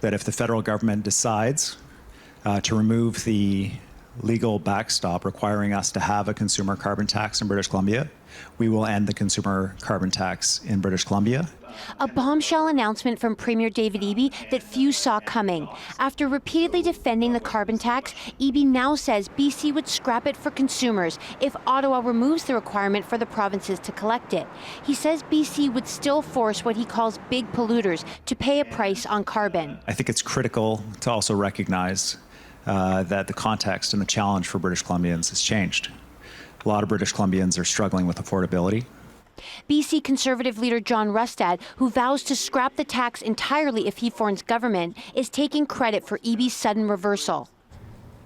that if the federal government decides to remove the legal backstop requiring us to have a consumer carbon tax in British Columbia, we will end the consumer carbon tax in British Columbia. A bombshell announcement from Premier David Eby that few saw coming. After repeatedly defending the carbon tax, Eby now says BC would scrap it for consumers if Ottawa removes the requirement for the provinces to collect it. He says BC would still force what he calls big polluters to pay a price on carbon. I think it's critical to also recognize that the context and the challenge for British Columbians has changed. A lot of British Columbians are struggling with affordability. BC Conservative leader John Rustad, who vows to scrap the tax entirely if he forms government, is taking credit for Eby's sudden reversal.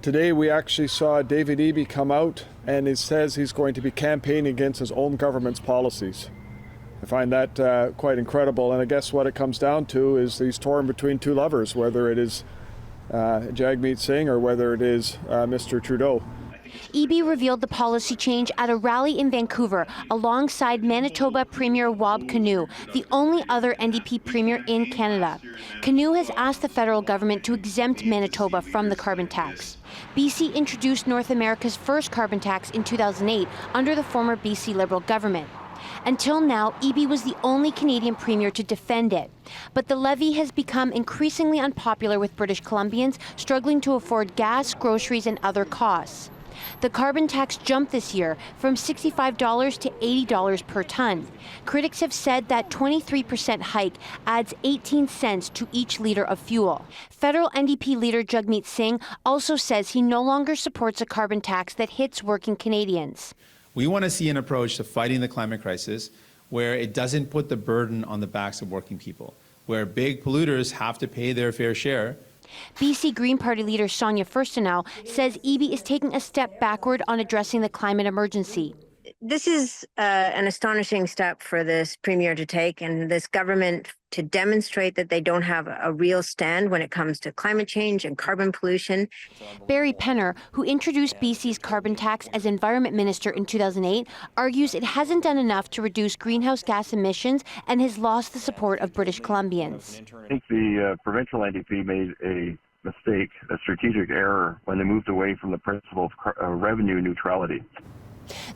Today we actually saw David Eby come out and he says he's going to be campaigning against his own government's policies. I find that quite incredible, and I guess what it comes down to is he's torn between two lovers, whether it is Jagmeet Singh or whether it is Mr. Trudeau. Eby revealed the policy change at a rally in Vancouver alongside Manitoba Premier Wab Kinew, the only other NDP premier in Canada. Kinew has asked the federal government to exempt Manitoba from the carbon tax. BC introduced North America's first carbon tax in 2008 under the former BC Liberal government. Until now, Eby was the only Canadian premier to defend it. But the levy has become increasingly unpopular with British Columbians struggling to afford gas, groceries, and other costs. The carbon tax jumped this year from $65 to $80 per ton. Critics have said that 23% hike adds 18 cents to each liter of fuel. Federal NDP leader Jagmeet Singh also says he no longer supports a carbon tax that hits working Canadians. We want to see an approach to fighting the climate crisis where it doesn't put the burden on the backs of working people, where big polluters have to pay their fair share. BC Green Party leader Sonia Furstenau says Eby is taking a step backward on addressing the climate emergency. This is an astonishing step for this premier to take and this government to demonstrate that they don't have a real stand when it comes to climate change and carbon pollution. Barry Penner, who introduced BC's carbon tax as Environment Minister in 2008, argues it hasn't done enough to reduce greenhouse gas emissions and has lost the support of British Columbians. I think the provincial NDP made a mistake, a strategic error, when they moved away from the principle of revenue neutrality.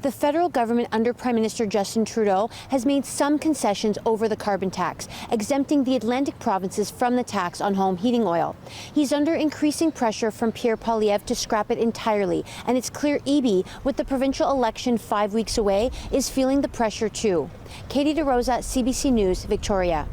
The federal government under Prime Minister Justin Trudeau has made some concessions over the carbon tax, exempting the Atlantic provinces from the tax on home heating oil. He's under increasing pressure from Pierre Poilievre to scrap it entirely, and it's clear Eby, with the provincial election 5 weeks away, is feeling the pressure too. Katie DeRosa, CBC News, Victoria.